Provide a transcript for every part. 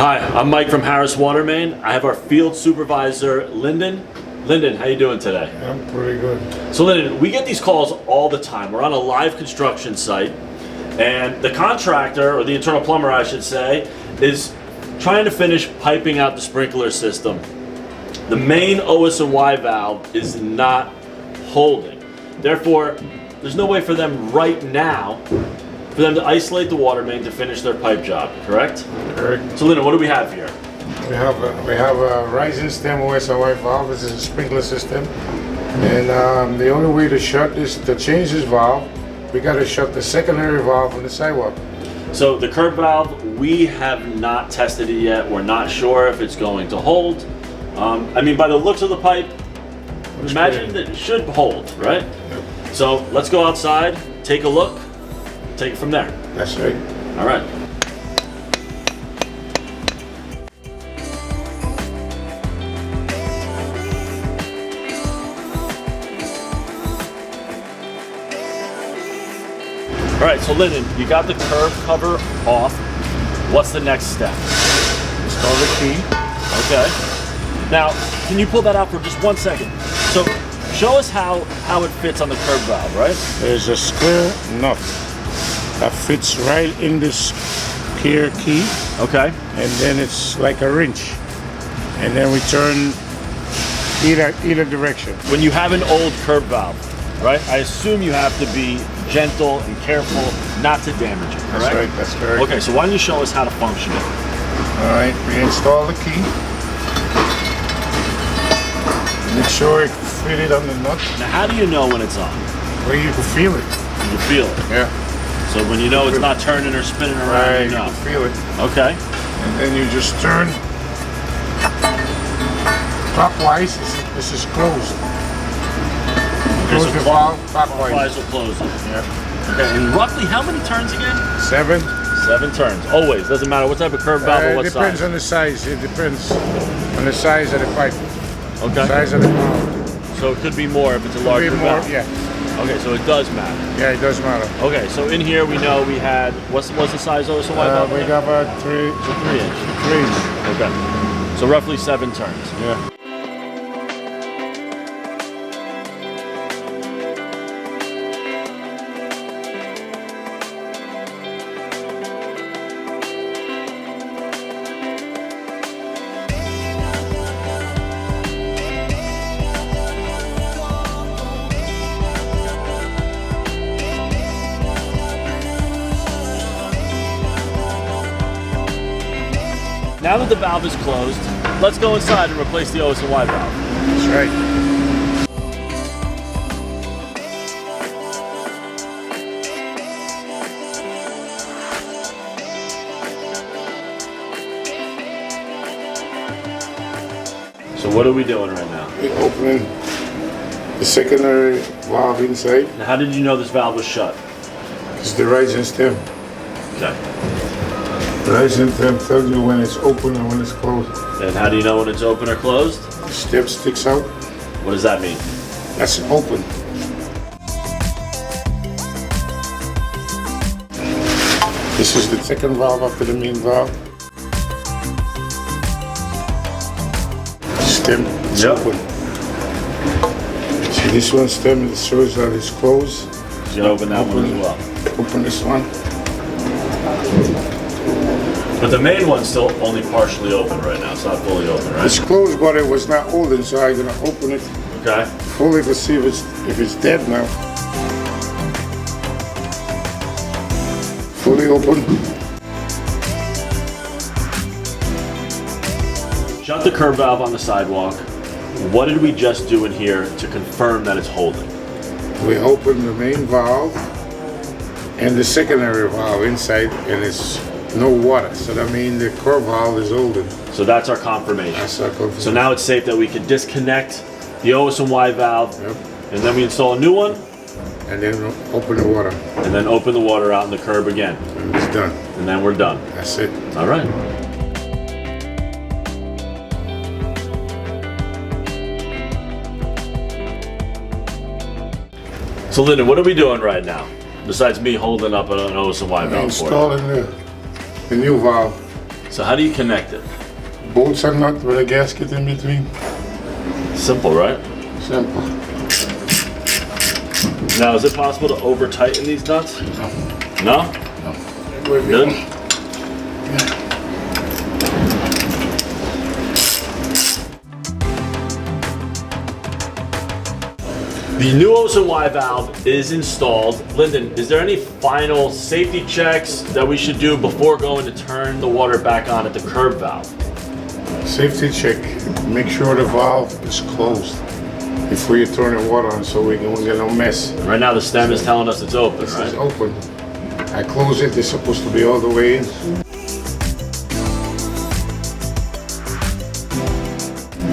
Hi, I'm Mike from Harris Water Main. I have our field supervisor, Lyndon. Lyndon, how you doing today? I'm pretty good. So Lyndon, we get these calls all the time. We're on a live construction site, and the contractor, or the internal plumber I should say, is trying to finish piping out the sprinkler system. The main OS&Y valve is not holding. Therefore, there's no way for them right now for them to isolate the water main to finish their pipe job, correct? Correct. So Lyndon, what do we have here? We have a rising stem OS&Y valve. This is a sprinkler system, and the only way to shut this, to change this valve, we got to shut the secondary valve on the sidewalk. So the curb valve, we have not tested it yet. We're not sure if it's going to hold. I mean, by the looks of the pipe, imagine that it should hold, right? Yep. So let's go outside, take a look, take it from there. That's right. All right. All right, so Lyndon, you got the curb cover off. What's the next step? Install the key. Okay. Now, can you pull that out for just 1 second? So, show us how it fits on the curb valve, right? There's a square nut that fits right in this here key, Okay. and then it's like a wrench, and then we turn either direction. When you have an old curb valve, right, I assume you have to be gentle and careful not to damage it, correct? That's right. That's correct. Okay, so why don't you show us how to function it? All right. We install the key. Make sure it fitted on the nut. Now, how do you know when it's on? Well, you can feel it. You feel it. Yeah. So when you know it's not turning or spinning around, Right. you You know. can feel it. Okay. And then you just turn clockwise. This is closed. Close so the valve clockwise. Clockwise will close it. Yeah. Okay, and roughly how many turns again? 7. 7 turns. Always. Doesn't matter what type of curb valve or It what depends size. on the size. It depends on the size of the pipe. Okay. Size of the valve. So it could be more if it's a larger Could be more. valve. Yeah. Okay, so it does matter. Yeah. It does matter. Okay, so in here we know we had, what's the size of OS&Y valve? We got about 3 It's a 3-inch. 3. Okay. So roughly 7 turns. Yeah. Now that the valve is closed, let's go inside and replace the OS&Y valve. That's right. So what are we doing right now? We're opening the secondary valve inside. Now, how did you know this valve was shut? It's the rising stem. Okay. The rising stem tells you when it's open and when it's closed. And how do you know when it's open or closed? The stem sticks out. What does that mean? That's open. This is the second valve after the main valve. Stem is Yep. open. See this one stem, it shows that it's closed. You can open that one as well. Open this one. But the main one's still only partially open right now. It's not fully open, right? It's closed, but it was not holding, so I'm gonna open it Okay. fully to see if it's dead now. Fully open. Shut the curb valve on the sidewalk. What did we just do in here to confirm that it's holding? We open the main valve and the secondary valve inside, and it's no water. So that means the curb valve is holding. So that's our confirmation. That's our confirmation. So now it's safe that we can disconnect the OS&Y valve, Yep. and then we install a new one, And then open the water, and then open the water out in the curb again, and it's done. and then we're done. That's it. All right. So Lyndon, what are we doing right now? Besides me holding up an OS&Y valve for you? Installing the new valve. So how do you connect it? Bolts are nut with a gasket in between. Simple, right? Simple. Now, is it possible to over tighten these nuts? No? We're Good? The new OS&Y valve is installed. Lyndon, is there any final safety checks that we should do before going to turn the water back on at the curb valve? Safety check. Make sure the valve is closed before you turn the water on so we don't get no mess. Right now the stem is telling us it's open, This right? is open. I close it, it's supposed to be all the way in.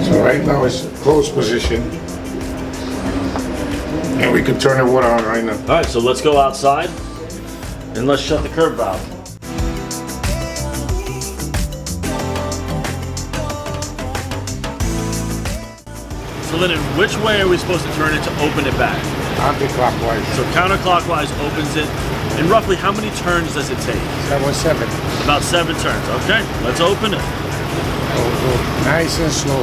So right now it's closed position. And we can turn the water on right now. All right, so let's go outside and let's shut the curb valve. So Lyndon, which way are we supposed to turn it to open it back? Anti-clockwise. So counterclockwise opens it. And roughly how many turns does it take? That was 7. About 7 turns. Okay, let's open it. Go nice and slow.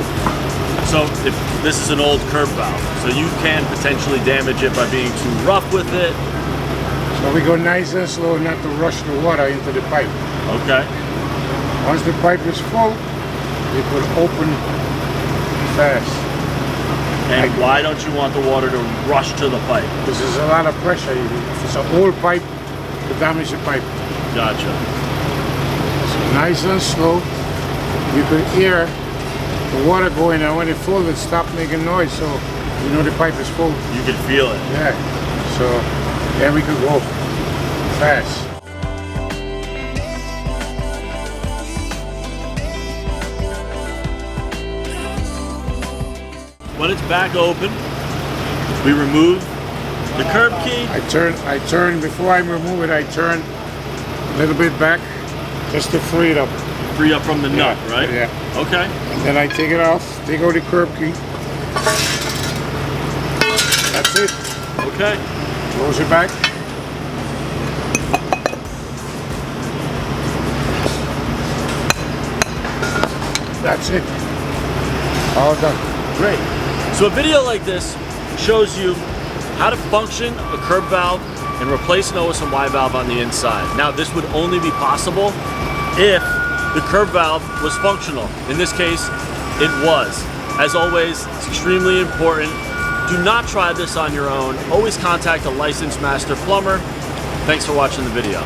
So if this is an old curb valve, so you can potentially damage it by being too rough with it. So we go nice and slow not to rush the water into the pipe. Okay. Once the pipe is full, it will open fast. And why don't you want the water to rush to the pipe? Because there's a lot of pressure. If it's an old pipe, it damage the pipe. Gotcha. So nice and slow. You can hear the water going, and when it full, it stops making noise, so you know the pipe is full. You can feel it. Yeah. So then we could go fast. When it's back open, we remove the curb key. I turn, before I remove it, I turn a little bit back just to free it up. Free up from the nut, right? Yeah. Okay. And then I take it off, take out the curb key. That's it. Okay. Close it back. That's it. All done. Great. So a video like this shows you how to function a curb valve and replace an OS&Y valve on the inside. Now this would only be possible if the curb valve was functional. In this case, it was. As always, it's extremely important. Do not try this on your own. Always contact a licensed master plumber. Thanks for watching the video.